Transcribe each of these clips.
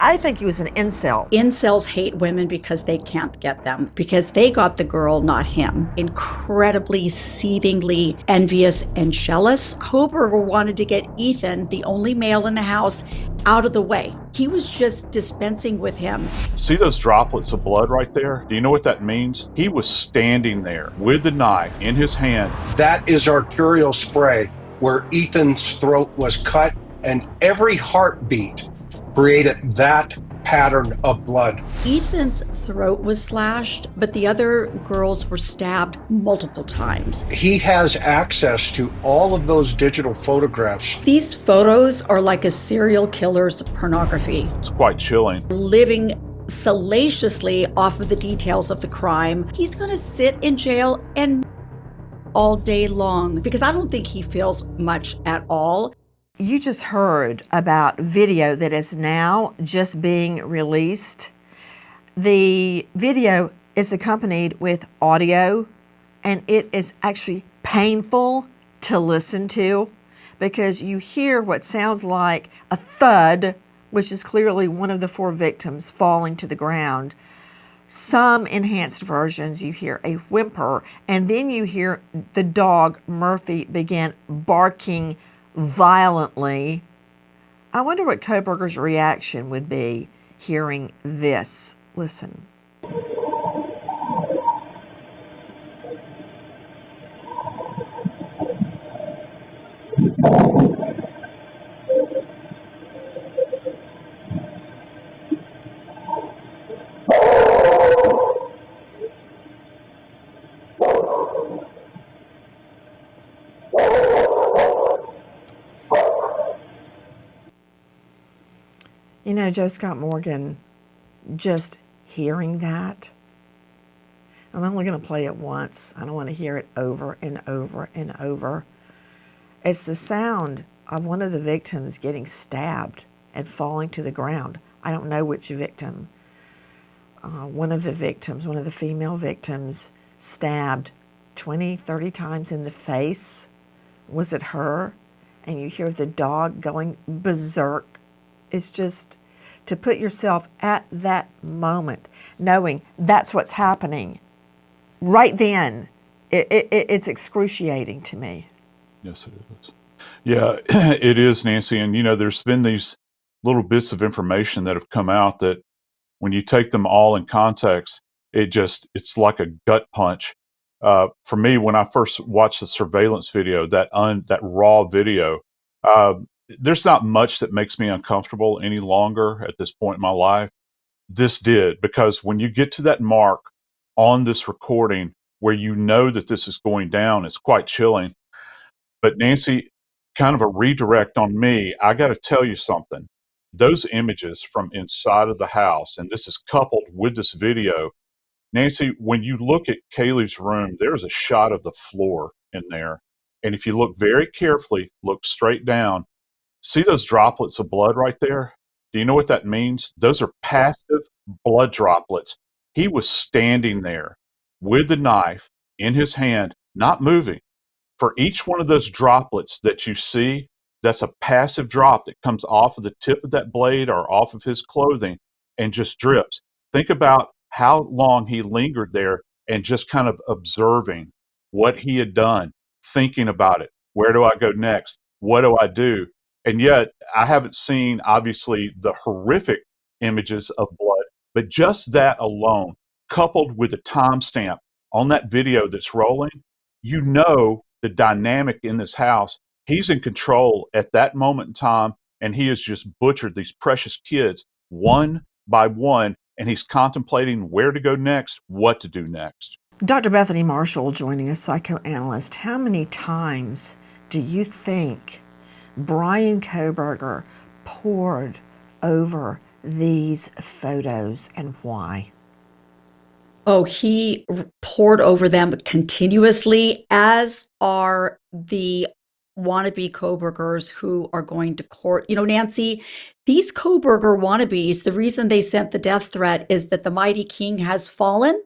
I think he was an incel. Incels hate women because they can't get them, because they got the girl, not him. Incredibly, seethingly envious and jealous. Koberger wanted to get Ethan, the only male in the house, out of the way. He was just dispensing with him. See those droplets of blood right there? Do you know what that means? He was standing there with the knife in his hand. That is arterial spray where Ethan's throat was cut, and every heartbeat created that pattern of blood. Ethan's throat was slashed, but the other girls were stabbed multiple times. He has access to all of those digital photographs. These photos are like a serial killer's pornography. It's quite chilling. Living salaciously off of the details of the crime. He's going to sit in jail and all day long, because I don't think he feels much at all. You just heard about video that is now just being released. The video is accompanied with audio, and it is actually painful to listen to because you hear what sounds like a thud, which is clearly one of the 4 victims falling to the ground. Some enhanced versions, you hear a whimper, and then you hear the dog Murphy begin barking violently. I wonder what Koberger's reaction would be hearing this. Listen. You know, Joe Scott Morgan, just hearing that, I'm only going to play it once. I don't want to hear it over and over and over. It's the sound of one of the victims getting stabbed and falling to the ground. I don't know which victim. One of the female victims, stabbed 20, 30 times in the face. Was it her? And you hear the dog going berserk. It's just to put yourself at that moment, knowing that's what's happening right then. It's excruciating to me. Yes, it is. Yeah, it is, Nancy. And, you know, there's been these little bits of information that have come out that when you take them all in context, it's like a gut punch. For me, when I first watched the surveillance video, that raw video, there's not much that makes me uncomfortable any longer at this point in my life. This did, because when you get to that mark on this recording where you know that this is going down, it's quite chilling. But Nancy, kind of a redirect on me, I got to tell you something. Those images from inside of the house, and this is coupled with this video, Nancy, when you look at Kaylee's room, there's a shot of the floor in there. And if you look very carefully, look straight down, see those droplets of blood right there? Do you know what that means? Those are passive blood droplets. He was standing there with the knife in his hand, not moving. For each one of those droplets that you see, that's a passive drop that comes off of the tip of that blade or off of his clothing and just drips. Think about how long he lingered there and just kind of observing what he had done, thinking about it. Where do I go next? What do I do? And yet, I haven't seen, obviously, the horrific images of blood, but just that alone, coupled with the timestamp on that video that's rolling, you know the dynamic in this house. He's in control at that moment in time, and he has just butchered these precious kids one by one, and he's contemplating where to go next, what to do next. Dr. Bethany Marshall joining us, psychoanalyst. How many times do you think Bryan Kohberger pored over these photos, and why? Oh, he poured over them continuously, as are the wannabe Kohbergers who are going to court. You know, Nancy, these Kohberger wannabes, the reason they sent the death threat is that the mighty king has fallen.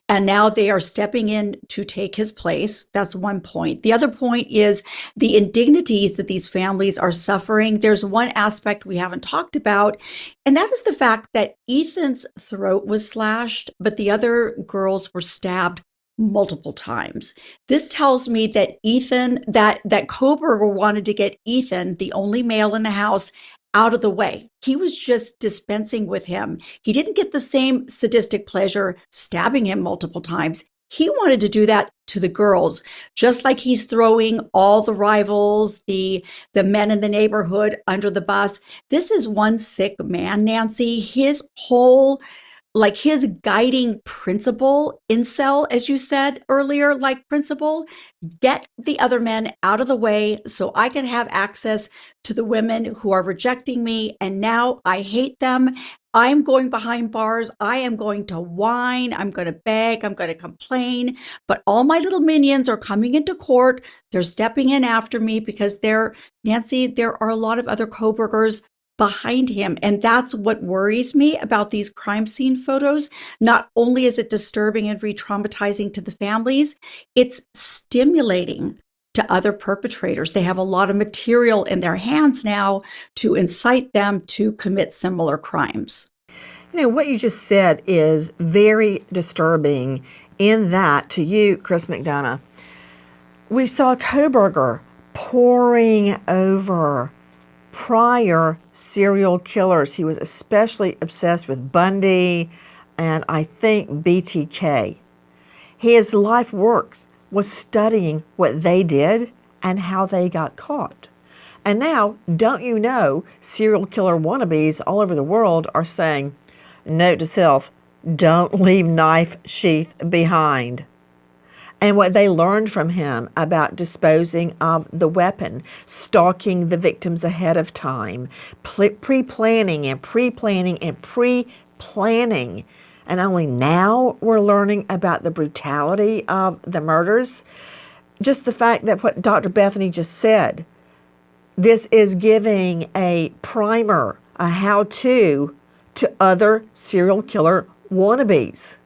And now they are stepping in to take his place. That's one point. The other point is the indignities that these families are suffering. There's one aspect we haven't talked about, and that is the fact that Ethan's throat was slashed, but the other girls were stabbed multiple times. This tells me that that Koberger wanted to get Ethan, the only male in the house, out of the way. He was just dispensing with him. He didn't get the same sadistic pleasure stabbing him multiple times. He wanted to do that to the girls, just like he's throwing all the rivals, the men in the neighborhood under the bus. This is one sick man, Nancy. His whole his guiding principle, incel, as you said earlier, like principle, get the other men out of the way so I can have access to the women who are rejecting me. And now I hate them. I'm going behind bars. I am going to whine. I'm going to beg. I'm going to complain. But all my little minions are coming into court. They're stepping in after me because Nancy, there are a lot of other Kobergers behind him. And that's what worries me about these crime scene photos. Not only is it disturbing and re-traumatizing to the families, it's stimulating to other perpetrators. They have a lot of material in their hands now to incite them to commit similar crimes. You know, what you just said is very disturbing in that, to you, Chris McDonough, we saw Koberger poring over prior serial killers. He was especially obsessed with Bundy and I think BTK. His life work was studying what they did and how they got caught. And now, don't you know, serial killer wannabes all over the world are saying, note to self, don't leave knife sheath behind. And what they learned from him about disposing of the weapon, stalking the victims ahead of time, pre-planning and pre-planning and pre-planning. And only now we're learning about the brutality of the murders. Just the fact that what Dr. Bethany just said, this is giving a primer, a how-to other serial killer wannabes.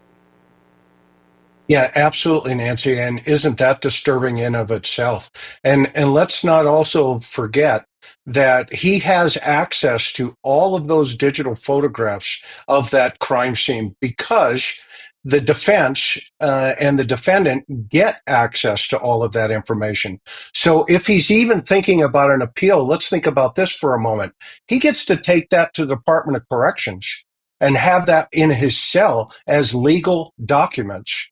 Yeah, absolutely, Nancy. And isn't that disturbing in of itself? And let's not also forget that he has access to all of those digital photographs of that crime scene because the defense and the defendant get access to all of that information. So if he's even thinking about an appeal, let's think about this for a moment. He gets to take that to the Department of Corrections and have that in his cell as legal documents.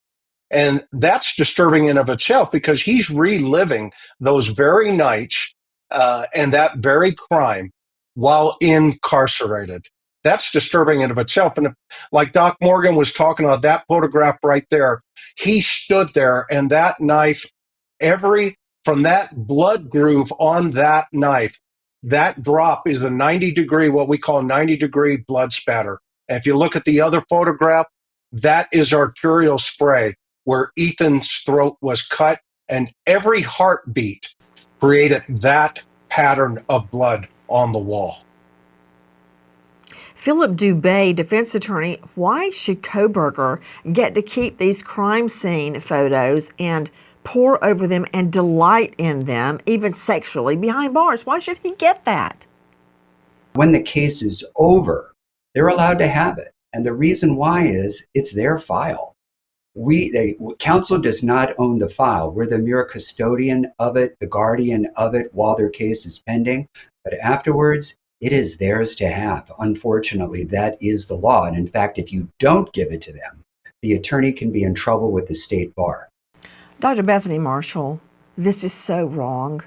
And that's disturbing in of itself because he's reliving those very nights and that very crime while incarcerated. That's disturbing in of itself. And like Doc Morgan was talking about that photograph right there, he stood there and that knife, from that blood groove on that knife, that drop is a 90-degree, what we call 90-degree blood spatter. And if you look at the other photograph, that is arterial spray where Ethan's throat was cut, and every heartbeat created that pattern of blood on the wall. Philip Dubé, defense attorney, why should Koberger get to keep these crime scene photos and pore over them and delight in them, even sexually, behind bars? Why should he get that? When the case is over, they're allowed to have it. And the reason why is it's their file. Counsel does not own the file. We're the mere custodian of it, the guardian of it while their case is pending. But afterwards, it is theirs to have. Unfortunately, that is the law. And in fact, if you don't give it to them, the attorney can be in trouble with the state bar. Dr. Bethany Marshall, this is so wrong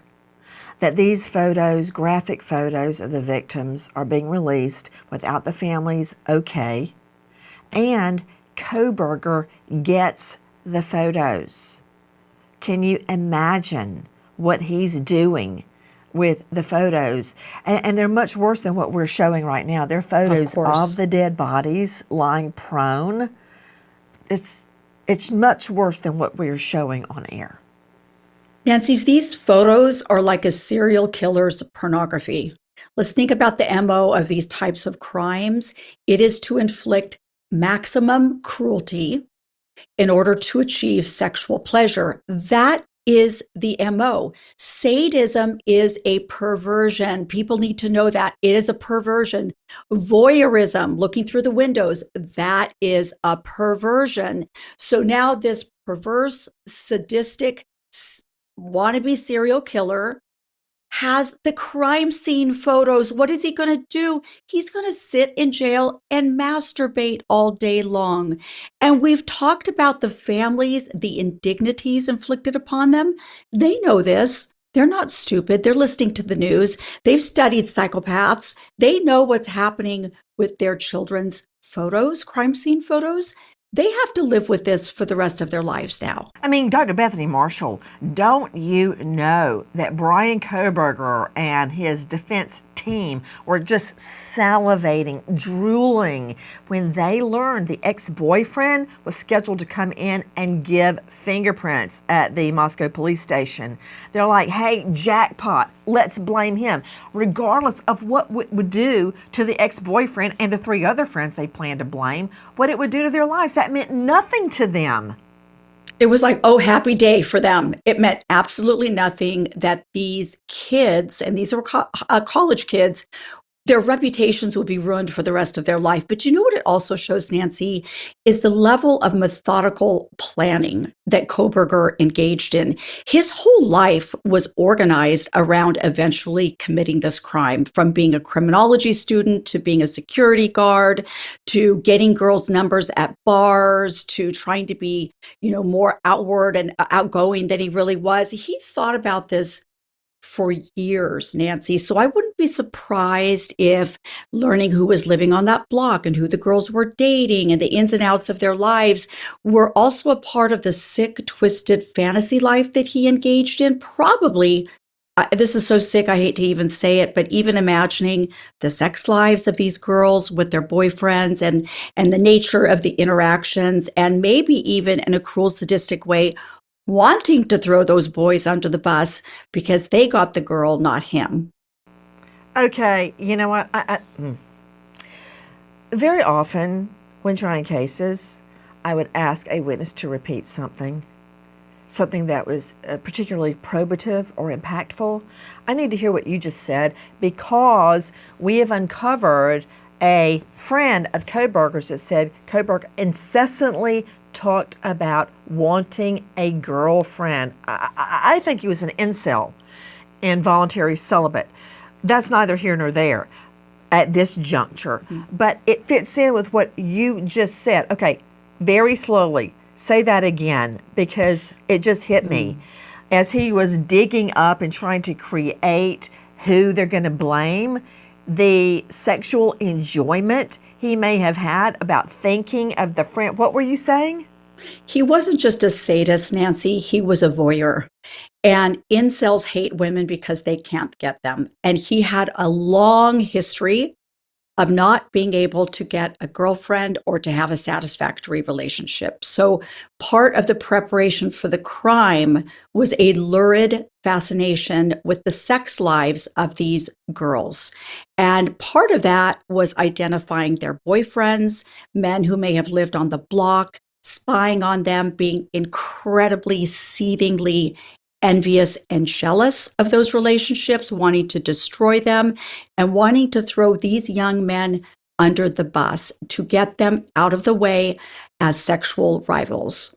that these photos, graphic photos of the victims, are being released without the family's okay. And Koberger gets the photos. Can you imagine what he's doing with the photos? And they're much worse than what we're showing right now. They're photos of the dead bodies lying prone. It's much worse than what we're showing on air. Nancy, these photos are like a serial killer's pornography. Let's think about the MO of these types of crimes. It is to inflict maximum cruelty in order to achieve sexual pleasure. That is the MO. Sadism is a perversion. People need to know that it is a perversion. Voyeurism, looking through the windows, that is a perversion. So now this perverse, sadistic, wannabe serial killer has the crime scene photos. What is he going to do? He's going to sit in jail and masturbate all day long. And we've talked about the families, the indignities inflicted upon them. They know this. They're not stupid. They're listening to the news. They've studied psychopaths. They know what's happening with their children's photos, crime scene photos. They have to live with this for the rest of their lives now. I mean, Dr. Bethany Marshall, don't you know that Brian Koberger and his defense team were just salivating, drooling when they learned the ex-boyfriend was scheduled to come in and give fingerprints at the Moscow police station? They're like, hey, jackpot, let's blame him, regardless of what it would do to the ex-boyfriend and the 3 other friends they planned to blame, what it would do to their lives. That meant nothing to them. It was like, oh, happy day for them. It meant absolutely nothing that these kids, and these were college kids, their reputations would be ruined for the rest of their life. But you know what it also shows, Nancy, is the level of methodical planning that Koberger engaged in. His whole life was organized around eventually committing this crime, from being a criminology student to being a security guard, to getting girls' numbers at bars, to trying to be, more outward and outgoing than he really was. He thought about this for years, Nancy. So I wouldn't be surprised if learning who was living on that block and who the girls were dating and the ins and outs of their lives were also a part of the sick, twisted fantasy life that he engaged in. Probably, this is so sick, I hate to even say it, but even imagining the sex lives of these girls with their boyfriends and the nature of the interactions, and maybe even in a cruel, sadistic way, wanting to throw those boys under the bus because they got the girl, not him. Okay, you know what? Very often when trying cases, I would ask a witness to repeat something that was particularly probative or impactful. I need to hear what you just said, because we have uncovered a friend of Koberger's that said Koberger incessantly talked about wanting a girlfriend. I think he was an incel, involuntary celibate. That's neither here nor there at this juncture. Mm-hmm. But it fits in with what you just said. Okay, very slowly, say that again, because it just hit me. As he was digging up and trying to create who they're going to blame, the sexual enjoyment he may have had about thinking of the friend. What were you saying? He wasn't just a sadist, Nancy. He was a voyeur. And incels hate women because they can't get them. And he had a long history of not being able to get a girlfriend or to have a satisfactory relationship. So part of the preparation for the crime was a lurid fascination with the sex lives of these girls. And part of that was identifying their boyfriends, men who may have lived on the block, spying on them, being incredibly, seethingly envious and jealous of those relationships, wanting to destroy them, and wanting to throw these young men under the bus to get them out of the way as sexual rivals.